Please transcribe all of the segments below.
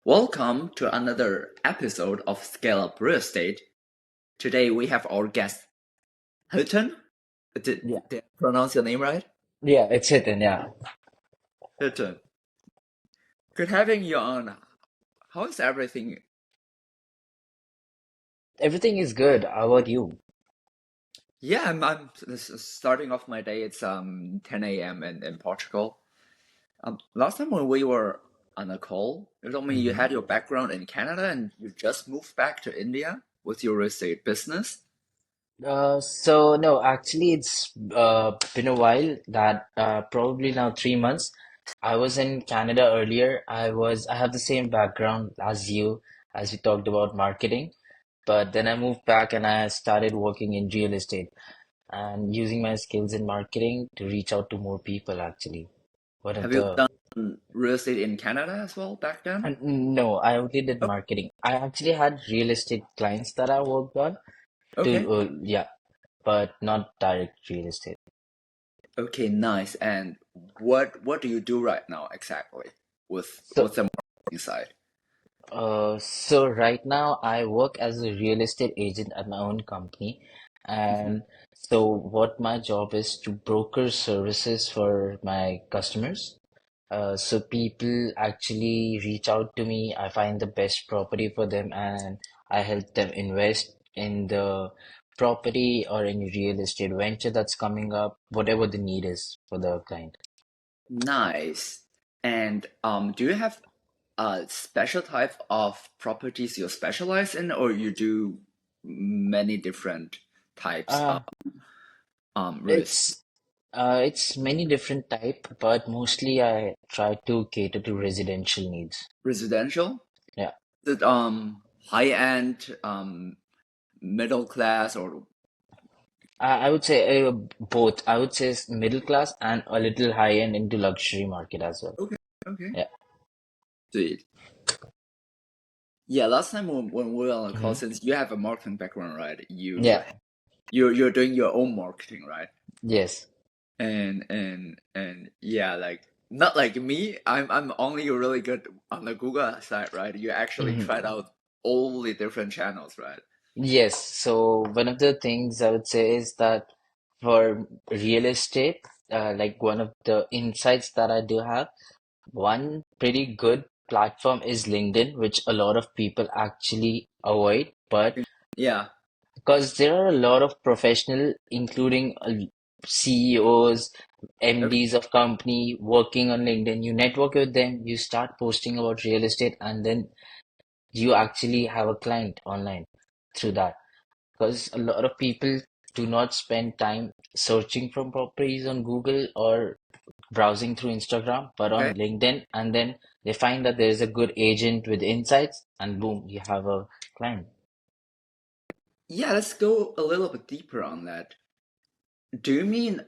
Welcome to another episode of Scale Up Real Estate. Today we have our guest, Hiten. Yeah, Did I pronounce your name right? yeah, it's Hiten. Yeah, Hiten. Good having you on. How is everything? everything is good. How about you? I'm this is starting off my day. It's 10 a.m. in Portugal. Last time when we were on a call, you told me you hmm had your background in Canada and you just moved back to India with your real estate business. so no, actually, it's been a while. That probably now 3 months. I was in Canada earlier. I have the same background as you, as we talked about marketing. But then I moved back and I started working in real estate and using my skills in marketing to reach out to more people. Actually, one of Have you the done real estate in Canada as well back then? no, I only did marketing. I actually had real estate clients that I worked on. Okay. Yeah, but not direct real estate. Okay, nice. And what do you do right now exactly with So, what's the marketing side? so right now I work as a real estate agent at my own company, Mhm. and so what my job is to broker services for my customers. So people actually reach out to me. I find the best property for them, and I help them invest in the property or any real estate venture that's coming up, whatever the need is for the client. Nice. And do you have a special type of properties you specialize in, or you do many different types of Uh, risk? it's many different type, but mostly I try to cater to residential needs. Residential? Yeah. Is it high end, middle class, or I would say both. I would say middle class and a little high end into luxury market as well. okay, okay. Yeah. Sweet. Yeah, last time when we were on a call, hmm since you have a marketing background, right? Yeah. You're doing your own marketing, right? Yes. And yeah, like not like me. I'm only really good on the Google side, right? You actually hmm tried out all the different channels, right? Yes. So one of the things I would say is that for real estate, like one of the insights that I do have, one pretty good platform is LinkedIn, which a lot of people actually avoid, but Yeah. because there are a lot of professional, including CEOs, Okay. MDs of company working on LinkedIn. You network with them, you start posting about real estate, and then you actually have a client online through that. Because a lot of people do not spend time searching for properties on Google or browsing through Instagram, but Okay. on LinkedIn, and then they find that there is a good agent with insights, and boom, you have a client. Yeah, let's go a little bit deeper on that. Do you mean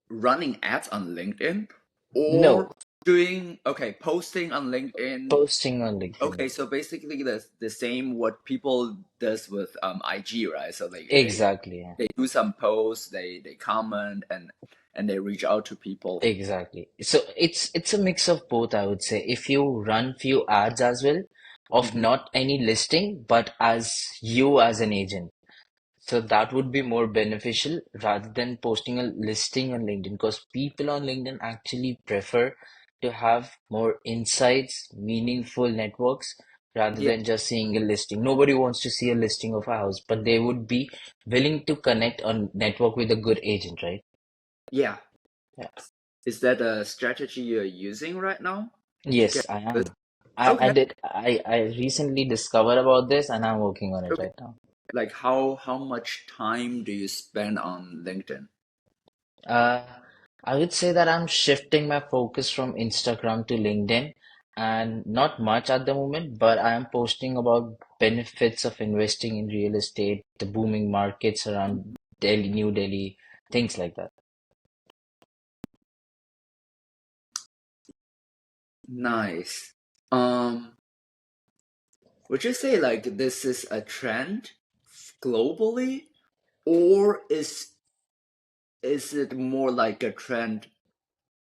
running ads on LinkedIn or No, doing posting on LinkedIn? posting on LinkedIn. Okay, so basically the same what people does with IG, right? So Exactly. Yeah. they do some posts, they comment and they reach out to people. Exactly. So it's a mix of both, I would say. If you run few ads as well, of Hmm. not any listing, but as you as an agent. So that would be more beneficial rather than posting a listing on LinkedIn because people on LinkedIn actually prefer to have more insights, meaningful networks rather Yeah, than just seeing a listing. Nobody wants to see a listing of a house, but they would be willing to connect on network with a good agent, right? yeah. Yeah. Is that a strategy you're using right now to get Yes, I this? am. I Okay, did. I recently discovered about this and I'm working on it okay. right now. Like how much time do you spend on LinkedIn? Uh, I would say that I'm shifting my focus from Instagram to LinkedIn and not much at the moment, but I am posting about benefits of investing in real estate, the booming markets around Delhi, New Delhi, things like that. Nice. Um, would you say like this is a trend globally, or is it more like a trend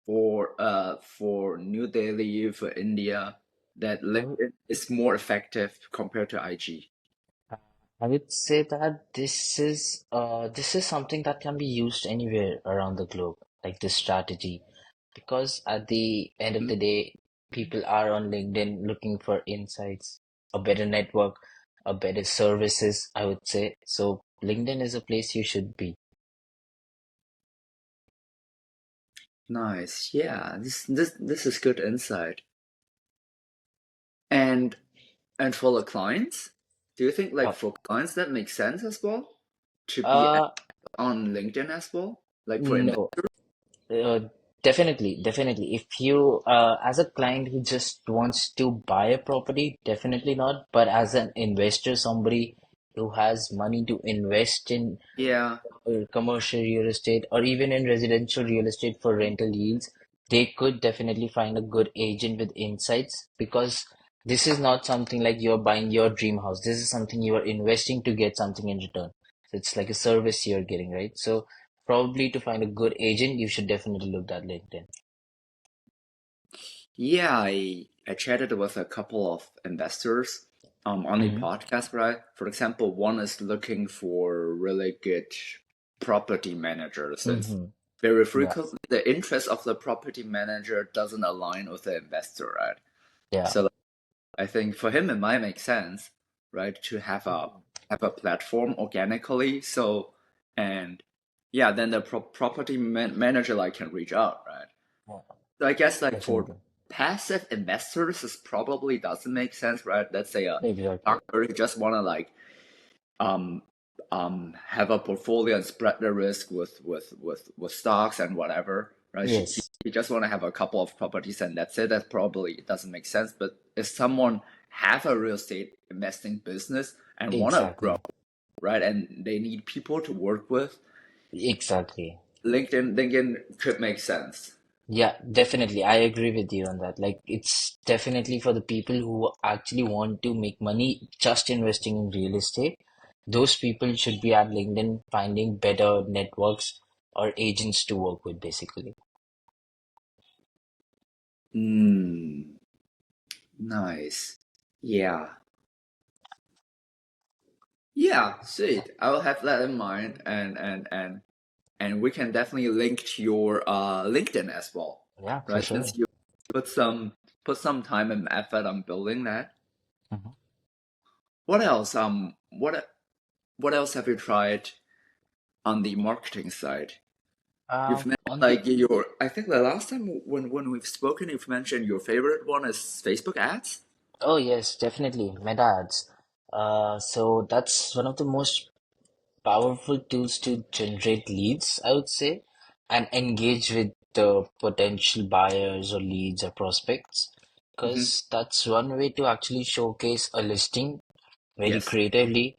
for New Delhi, for India? that I would, LinkedIn is more effective compared to IG? I would say that this is something that can be used anywhere around the globe, like this strategy, because at the end of Mm. the day, people are on LinkedIn looking for insights, a better network, a better services, I would say. So LinkedIn is a place you should be. Nice. Yeah, this is good insight. And and for the clients, do you think like Uh, for clients that makes sense as well to be uh, on LinkedIn as well? Like for investors? no. Uh, definitely. If you, as a client who just wants to buy a property, definitely not. But as an investor, somebody who has money to invest in Yeah. commercial real estate or even in residential real estate for rental yields, they could definitely find a good agent with insights because this is not something like you're buying your dream house. This is something you are investing to get something in return. So it's like a service you're getting, right? So probably to find a good agent, you should definitely look at LinkedIn. Yeah, I chatted with a couple of investors on the Hmm. podcast, right? For example, one is looking for really good property manager since Hmm. very Yeah, frequently the interest of the property manager doesn't align with the investor, right? yeah. So I think for him it might make sense, right, to have a platform organically. So and yeah, then the property manager like can reach out, right? Yeah, So I guess like for definitely. passive investors, this probably doesn't make sense, right? Let's say a Exactly. doctor who just want to like um have a portfolio and spread the risk with stocks and whatever, right? Yes, He just want to have a couple of properties and that's it. That probably doesn't make sense. But if someone have a real estate investing business and want to grow, exactly. right, and they need people to work with, Exactly. LinkedIn could make sense. Yeah, definitely. I agree with you on that. Like, it's definitely for the people who actually want to make money just investing in real estate. Those people should be at LinkedIn finding better networks or agents to work with, basically. Hmm. Nice. Yeah. Yeah, sweet. I will have that in mind and we can definitely link to your LinkedIn as well. Yeah, for Right? Since sure. you put some put some time and effort on building that. Mhm. What else? What else have you tried on the marketing side? You've mentioned On the like your I think the last time when we've spoken you've mentioned your favorite one is Facebook ads. Oh yes, definitely. Meta ads. So that's one of the most powerful tools to generate leads, I would say, and engage with the potential buyers or leads or prospects. Hmm. Because that's one way to actually showcase a listing very Yes. creatively.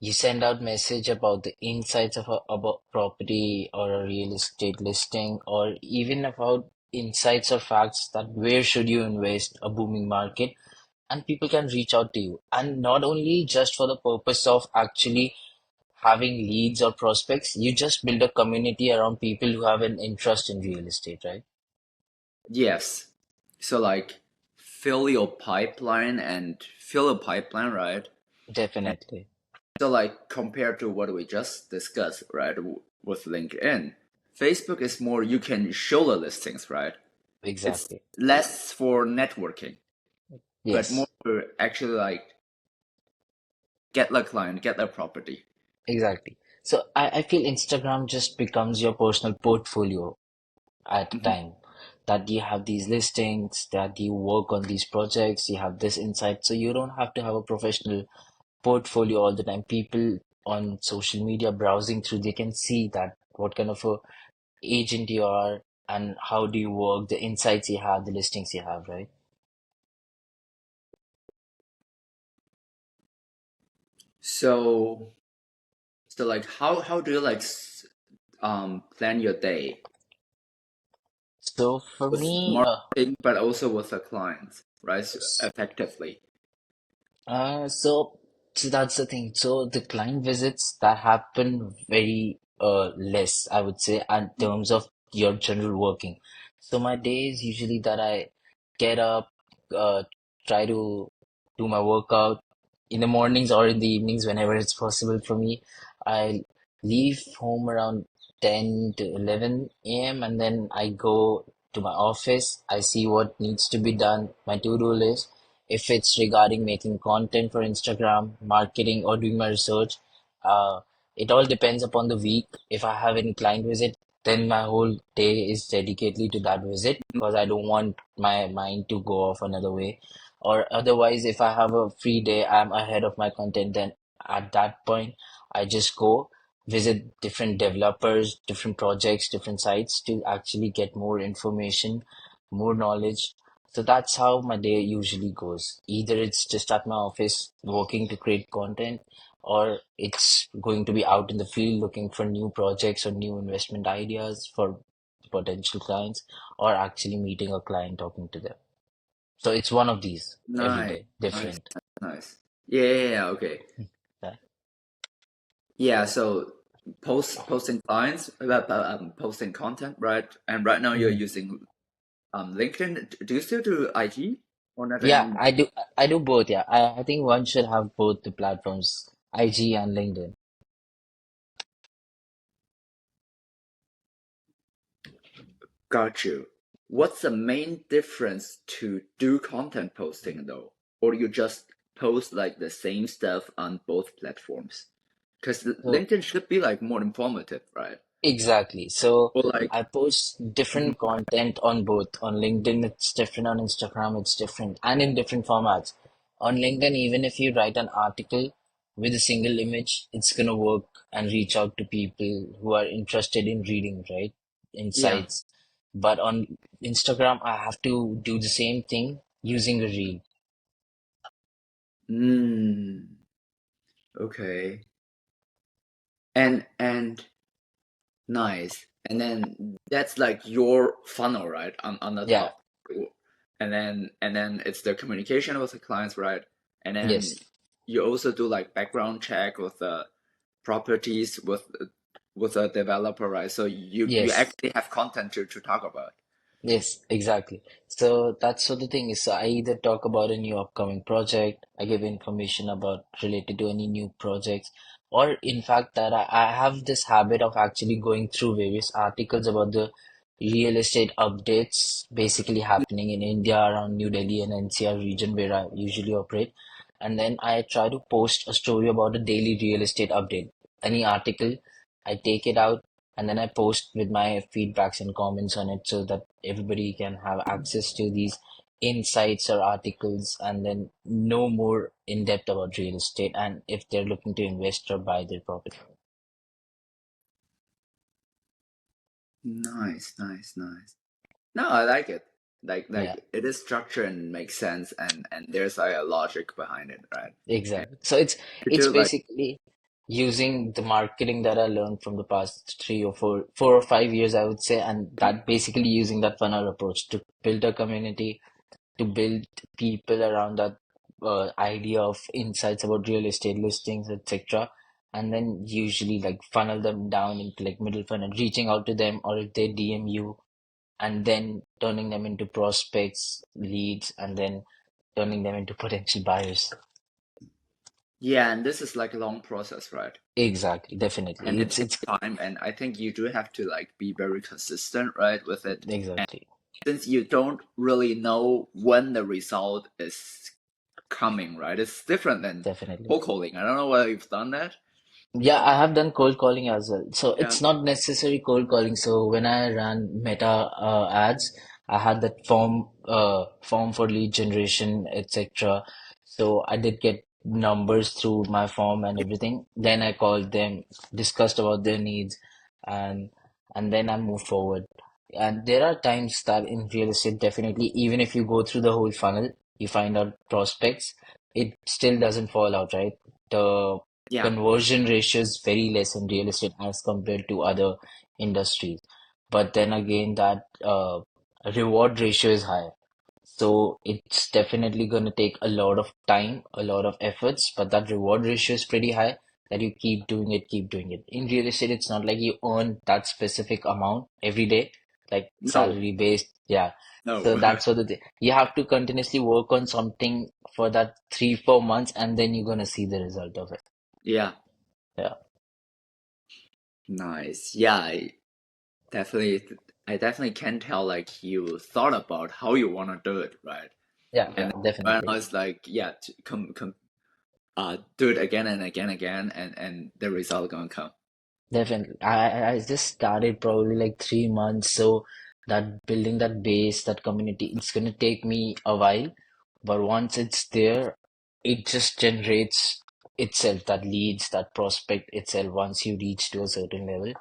You send out message about the insights of a about property or a real estate listing, or even about insights or facts that where should you invest a booming market, and people can reach out to you. And not only just for the purpose of actually having leads or prospects, you just build a community around people who have an interest in real estate, right? Yes. So like fill a pipeline, right? And Definitely. so like compared to what we just discussed, right, with LinkedIn, Facebook is more you can show the listings, right? It's Exactly. less for networking, but more Yes, for actually like get the client, get the property. exactly. So I feel Instagram just becomes your personal portfolio at a Hmm. time that you have these listings, that you work on these projects, you have this insight. So you don't have to have a professional portfolio all the time. People on social media browsing through, they can see that what kind of a agent you are and how do you work, the insights you have, the listings you have, right? So so like how do you like plan your day So for with me, marketing, but also with the clients, right? So effectively. so that's the thing. So the client visits that happen very less, I would say, in terms of your general working. So my day is usually that I get up, uh, try to do my workout in the mornings or in the evenings whenever it's possible for me. I leave home around 10 to 11 a.m. and then I go to my office. I see what needs to be done, my to-do list. If it's regarding making content for Instagram, marketing, or doing my research, uh, it all depends upon the week. If I have any client visit, then my whole day is dedicated to that visit because I don't want my mind to go off another way. Or otherwise, if I have a free day, I'm ahead of my content, then at that point, I just go visit different developers, different projects, different sites to actually get more information, more knowledge. So that's how my day usually goes. Either it's just at my office working to create content, or it's going to be out in the field looking for new projects or new investment ideas for potential clients, or actually meeting a client, talking to them. So it's one of these every Nice, day, nice, different. nice. Yeah, yeah, yeah, okay. Yeah. Yeah, so posting clients, posting content, right? And right now you're Mhm. using LinkedIn. Do you still do IG or not Yeah, anymore? I do both. Yeah, I think one should have both the platforms, IG and LinkedIn. Got you. What's the main difference to do content posting though? Or you just post like the same stuff on both platforms? Because So LinkedIn should be like more informative, right? exactly. So Or like, I post mhm, different content on both. On LinkedIn, it's different. On Instagram, it's different, and in different formats. On LinkedIn, even if you write an article with a single image, it's gonna work and reach out to people who are interested in reading, right? yeah. Insights. But on Instagram, I have to do the same thing using a reel. Mm, okay. And nice. And then that's like your funnel, right? On the Yeah. top. And then it's the communication with the clients, right? And then Yes. you also do like background check with the properties with a developer, right? So you Yes. actually have content to talk about. Yes, exactly. So that's what the thing is. So I either talk about a new upcoming project, I give information about related to any new projects, or in fact that I have this habit of actually going through various articles about the real estate updates basically happening in India around New Delhi and NCR region where I usually operate. And then I try to post a story about a daily real estate update. Any article, I take it out and then I post with my feedbacks and comments on it so that everybody can have access to these insights or articles and then know more in depth about real estate and if they're looking to invest or buy their property. Nice, nice, nice. No, I like it. Yeah, Like it is structured and makes sense, and there's like a logic behind it, right? And exactly. So you it's do like, basically using the marketing that I learned from the past 4 or 5 years, I would say, and that basically using that funnel approach to build a community, to build people around that idea of insights about real estate listings, etc. And then usually like funnel them down into like middle funnel, reaching out to them, or if they DM you, and then turning them into prospects, leads, and then turning them into potential buyers. yeah, and this is like a long process, right? Exactly, And definitely. it It's takes time, and I think you do have to like be very consistent, right, with it. And exactly, since you don't really know when the result is coming, right? It's different than definitely. cold calling. I don't know whether you've done that. Yeah, I have done cold calling as well. So Yeah, it's not necessary cold calling. So when I ran Meta ads, I had that form for lead generation, etc. So I did get numbers through my form and everything. Then I called them, discussed about their needs, and and then I moved forward. And there are times that in real estate, definitely, even if you go through the whole funnel, you find out prospects, it still doesn't fall out, right? The yeah, conversion ratio is very less in real estate as compared to other industries. But then again, that reward ratio is high. So it's definitely going to take a lot of time, a lot of efforts, but that reward ratio is pretty high that you keep doing it, keep doing it. In real estate, it's not like you earn that specific amount every day. like No, salary based. Yeah. no. So that's what the thing. You have to continuously work on something for that 3, 4 months, and then you're gonna see the result of it. Yeah, Yeah. nice. Yeah, definitely, I definitely can tell like you thought about how you want to do it, right? Yeah, And yeah, when I definitely. was like, yeah, do it again and again, again, and the result gonna come. Definitely. I just started probably like 3 months, so that building that base, that community, it's gonna take me a while, but once it's there, it just generates itself, that leads, that prospect itself once you reach to a certain level,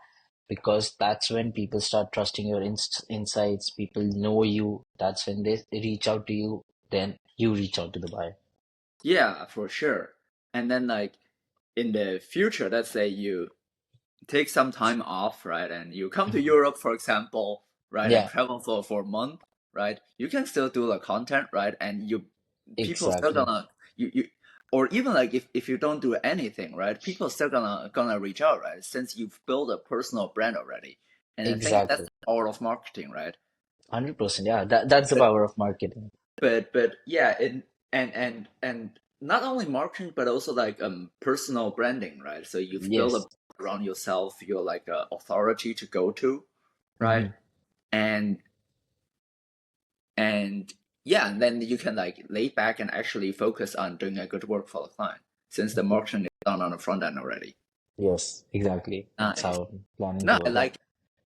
because that's when people start trusting your insights, people know you, that's when they reach out to you, then you reach out to the buyer. Yeah, for sure. And then like in the future, let's say you take some time off, right? And you come to Mhm. Europe, for example, right? And Yeah, travel for a month, right? You can still do the content, right? And people still exactly. gonna you or even like if you don't do anything, right? People still gonna reach out, right? Since you've built a personal brand already. And I think that's Exactly. the power of marketing, right? 100%. Yeah, that's the power of marketing. But yeah, and not only marketing but also like personal branding, right? So you've built a Yes. around yourself, you're like a authority to go to, right? Hmm. and and yeah, and then you can like lay back and actually focus on doing a good work for the client since the marketing is done on the front end already. Yes, exactly. That's Nice. how I'm planning to No, work. Yeah.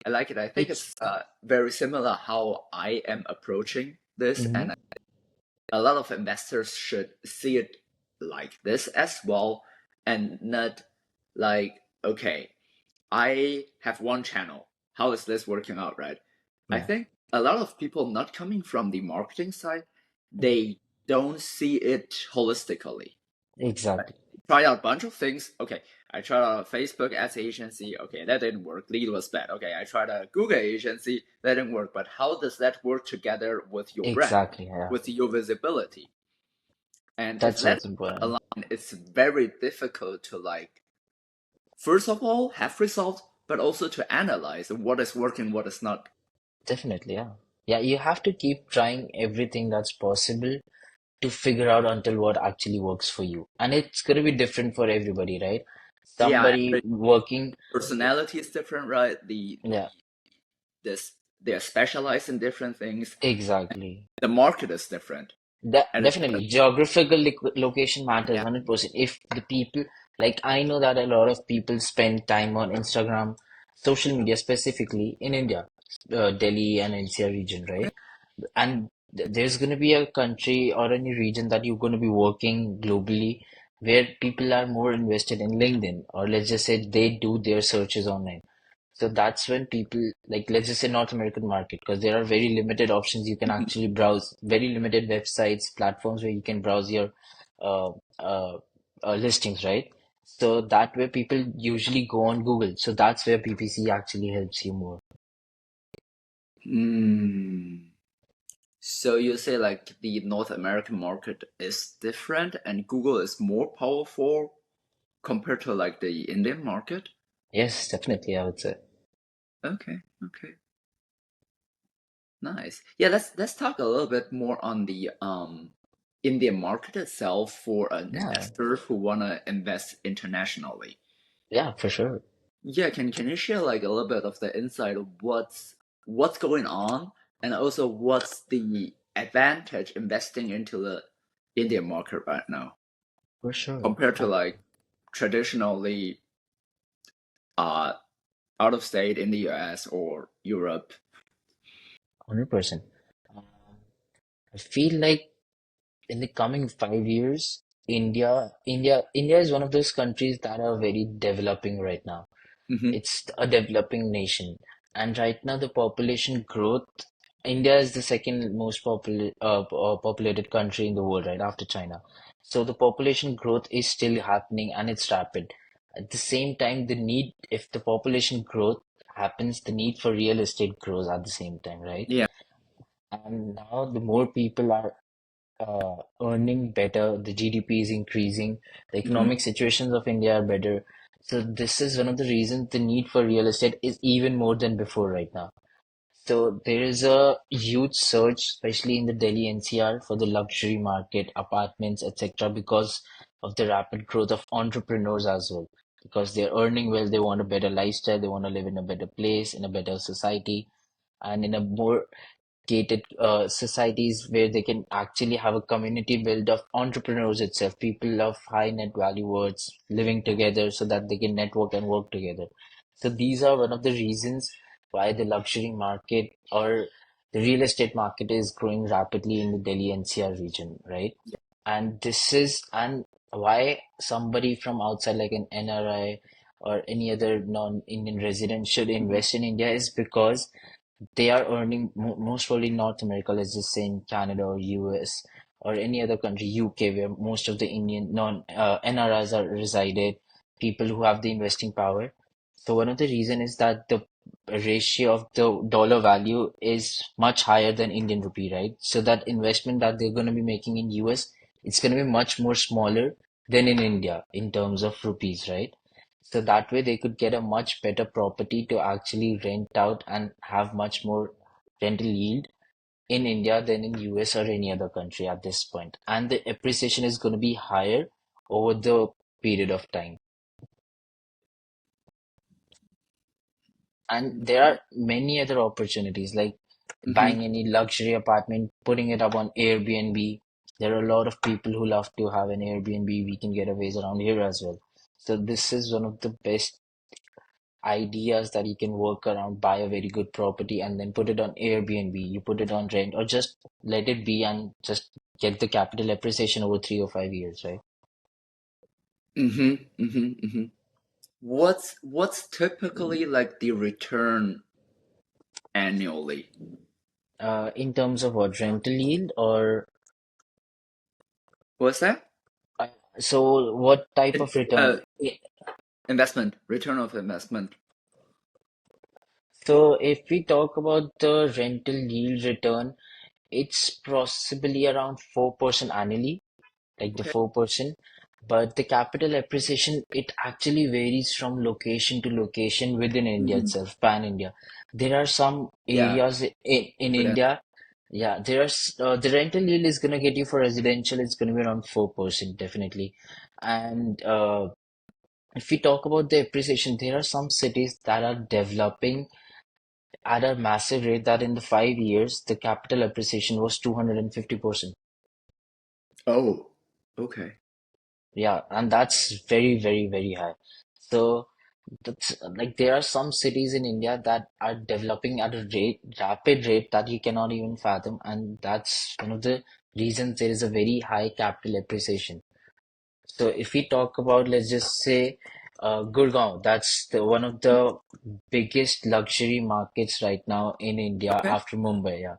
I like it. I think It's it's very similar how I am approaching this, hmm and a lot of investors should see it like this as well, and not like, okay, I have one channel. How is this working out, right? I yeah, think a lot of people not coming from the marketing side, mhm, they don't see it holistically. exactly. Try out a bunch of things. Okay, I tried out a Facebook ads agency. Okay, that didn't work. Lead was bad. Okay, I tried a Google agency. That didn't work. But how does that work together with your brand, Exactly. Yeah. with your visibility? And if That's that what's is not important. aligned, it's very difficult to like, first of all, have results, but also to analyze what is working, what is not. Definitely. Yeah. Yeah, you have to keep trying everything that's possible to figure out until what actually works for you. And it's going to be different for everybody, right? Yeah, Somebody working, personality is different, right? yeah, This they're specialized in different things. exactly. The market is different, and it's Definitely, geographical location matters yeah. 100%. If the people, like I know that a lot of people spend time on Instagram, social media specifically in India, Delhi and NCR region, right? And there's going to be a country or any region that you're going to be working globally where people are more invested in LinkedIn, or let's just say they do their searches online. So that's when people, like, let's just say North American market, because there are very limited options you can actually browse, very limited websites, platforms where you can browse your uh, uh, listings, right? So that way people usually go on Google. So that's where PPC actually helps you more. Hmm. So you say like the North American market is different and Google is more powerful compared to like the Indian market? Yes, definitely, I would say. Okay, okay. Nice. Yeah, let's talk a little bit more on the Indian market itself for an Yeah, investor who wanna invest internationally. yeah, for sure. Yeah, can you share like a little bit of the insight of what's going on and also what's the advantage investing into the Indian market right now For sure. compared to like traditionally uh out of state in the US or Europe? 100%. Um, I feel like in the coming 5 years, India is one of those countries that are very developing right now. Hmm. It's a developing nation, and right now the population growth, India is the second most populated country in the world, right after China. So the population growth is still happening and it's rapid. At the same time, if the population growth happens, the need for real estate grows at the same time, right? Yeah. And now the more people are earning better, the GDP is increasing, the Hmm. economic situations of India are better. So this is one of the reasons the need for real estate is even more than before right now. So there is a huge surge, especially in the Delhi NCR, for the luxury market, apartments, etc., because of the rapid growth of entrepreneurs as well. Because they're earning well, they want a better lifestyle, they want to live in a better place, in a better society, and in a more gated societies where they can actually have a community build of entrepreneurs itself, people of high net value words living together so that they can network and work together. So these are one of the reasons why the luxury market or the real estate market is growing rapidly in the Delhi NCR region, right? And this is and why somebody from outside like an NRI or any other non-Indian resident should Mhm. invest in India is because they are earning most probably North America, let's just say in Canada or US or any other country, UK, where most of the Indian non NRIs are resided, people who have the investing power. So one of the reason is that the ratio of the dollar value is much higher than Indian rupee, right? So that investment that they're going to be making in US, it's going to be much more smaller than in India in terms of rupees, right? So that way they could get a much better property to actually rent out and have much more rental yield in India than in US or any other country at this point. And the appreciation is going to be higher over the period of time. And there are many other opportunities like Mhm. buying any luxury apartment, putting it up on Airbnb. There are a lot of people who love to have an Airbnb. We can get aways around here as well. So this is one of the best ideas that you can work around, buy a very good property and then put it on Airbnb, you put it on rent, or just let it be and just get the capital appreciation over 3 or 5 years, right? Mhm. Mhm. Mhm. What's typically like the return annually? In terms of what, rental yield or What's that? uh, so what type It, of return? investment, return of investment. So if we talk about the rental yield return, it's possibly around 4% annually, like the Okay. 4%. But the capital appreciation, it actually varies from location to location within India Mhm. itself, pan India. There are some Yeah, areas in for that. India, yeah, the rental yield is going to get you for residential, it's going to be around 4%, definitely. And if we talk about the appreciation, there are some cities that are developing at a massive rate that in the 5 years, the capital appreciation was 250%. Oh, okay. Yeah, and that's very, very, very high. So that's like there are some cities in India that are developing at a rapid rate that you cannot even fathom, and that's one of the reasons there is a very high capital appreciation. So if we talk about, let's just say, Gurgaon, that's one of the biggest luxury markets right now in India Okay. after Mumbai. Yeah.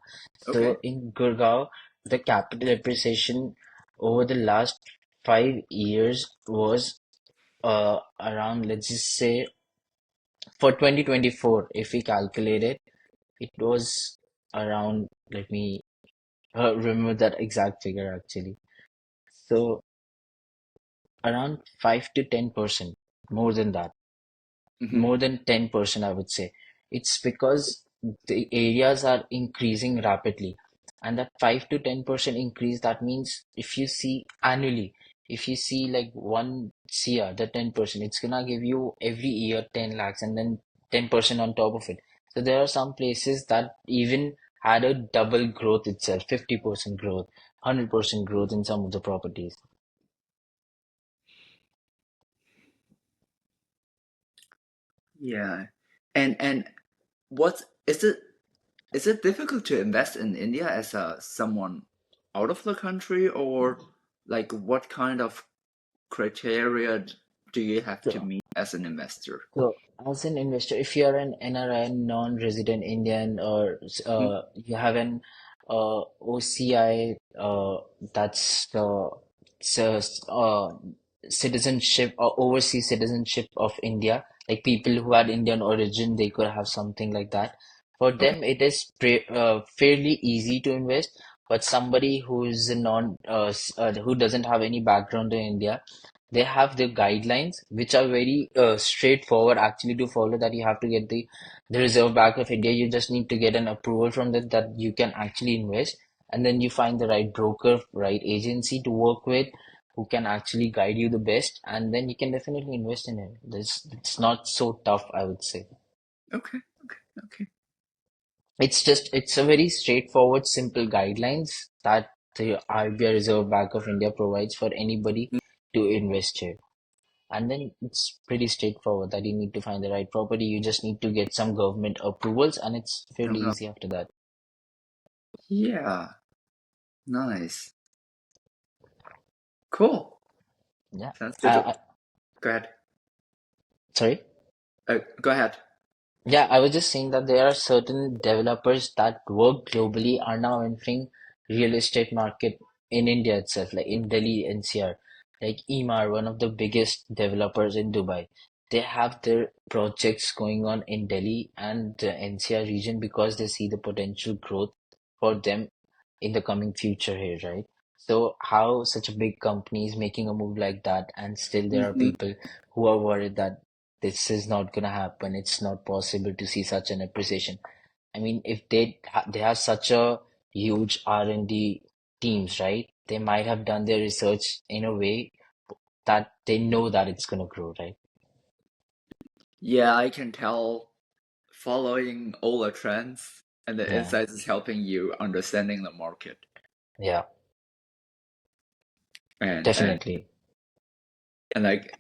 Okay. So in Gurgaon, the capital appreciation over the last 5 years was around, let's just say, for 2024, if we calculate it, it was around, let me remember that exact figure actually. So around 5 to 10%, more than that. Mhm. More than 10%, I would say. It's because the areas are increasing rapidly. And that 5 to 10% increase, that means if you see annually, if you see like 1 CR, the 10%, it's gonna give you every year 10 lakhs and then 10% on top of it. So there are some places that even had a double growth itself, 50% growth, 100% growth in some of the properties. Yeah. And what is it difficult to invest in India as a someone out of the country, or like what kind of criteria do you have to So meet as an investor? So, as an investor, if you're an NRI, non-resident Indian, or Mhm. you have an OCI, that's the citizenship or overseas citizenship of India, like people who had Indian origin, they could have something like that. For Okay. them, it is fairly easy to invest, but somebody who is a who doesn't have any background in India, they have their guidelines, which are very straightforward actually to follow. That you have to get the Reserve Bank of India. You just need to get an approval from them that you can actually invest, and then you find the right broker, right agency to work with, who can actually guide you the best, and then you can definitely invest in it. It's not so tough, I would say. Okay, okay, okay. It's a very straightforward, simple guidelines that the RBI Reserve Bank of India provides for anybody Mm, to invest here. And then it's pretty straightforward that you need to find the right property. You just need to get some government approvals, and it's fairly uh-huh. easy after that. Yeah, nice. Cool. Yeah. Sounds good. Go ahead. Sorry. Go ahead. Yeah, I was just saying that there are certain developers that work globally are now entering real estate market in India itself, like in Delhi NCR, like Emaar, one of the biggest developers in Dubai. They have their projects going on in Delhi and the NCR region because they see the potential growth for them in the coming future here, right? So how such a big company is making a move like that, and still there are Hmm. people who are worried that this is not gonna happen. It's not possible to see such an appreciation. I mean, if they have such a huge R&D teams, right? They might have done their research in a way that they know that it's gonna grow, right? Yeah, I can tell following all the trends and the Yeah, insights is helping you understanding the market. yeah, And and definitely. and like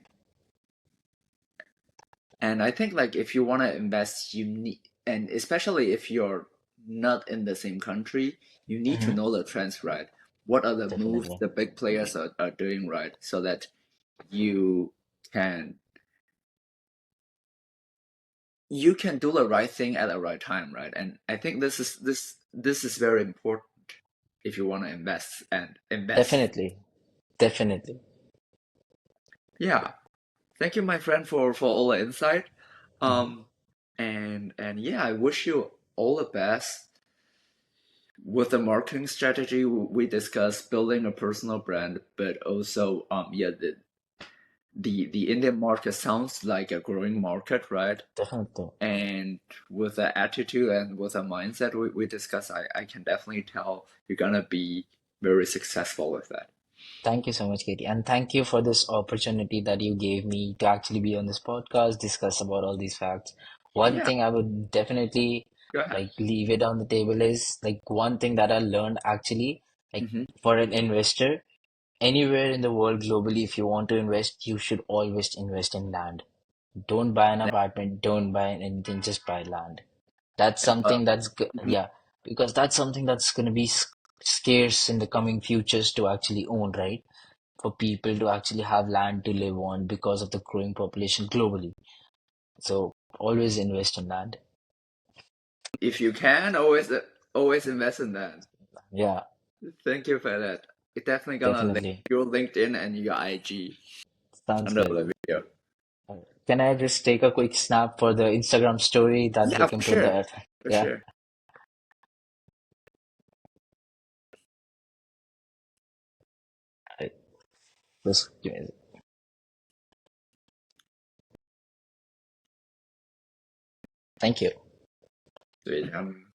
and I think like if you want to invest, you need, and especially if you're not in the same country, you need to Hmm. know the trends, right? What are the moves Definitely, the big players are doing, right? So that you can you can do the right thing at the right time, right? And I think this is very important if you want to invest. definitely, definitely. Yeah. Thank you, my friend, for all the insight. Hmm. Um, and yeah, I wish you all the best with the marketing strategy we discussed, building a personal brand, but also yeah, the Indian market sounds like a growing market, right? Definitely. And with the attitude and with the mindset we discussed, I can definitely tell you're gonna be very successful with that. Thank you so much, Katie. And thank you for this opportunity that you gave me to actually be on this podcast, discuss about all these facts. One Yeah, thing I would definitely go ahead. like leave it on the table is like one thing that I learned actually, like Hmm. for an investor, anywhere in the world globally, if you want to invest, you should always invest in land. Don't buy an apartment, don't buy anything, just buy land. That's something Mhm. yeah, because that's something that's going to be scarce in the coming futures to actually own, right? For people to actually have land to live on because of the growing population globally. So always invest in land. If you can, always invest in that. Yeah, Thank you for that. It's definitely gonna link definitely. your LinkedIn and your IG Sounds under good. the video. Can I just take a quick snap for the Instagram story that we Yeah, can for put sure. the For yeah. sure. Just give me- Thank you. Sweet.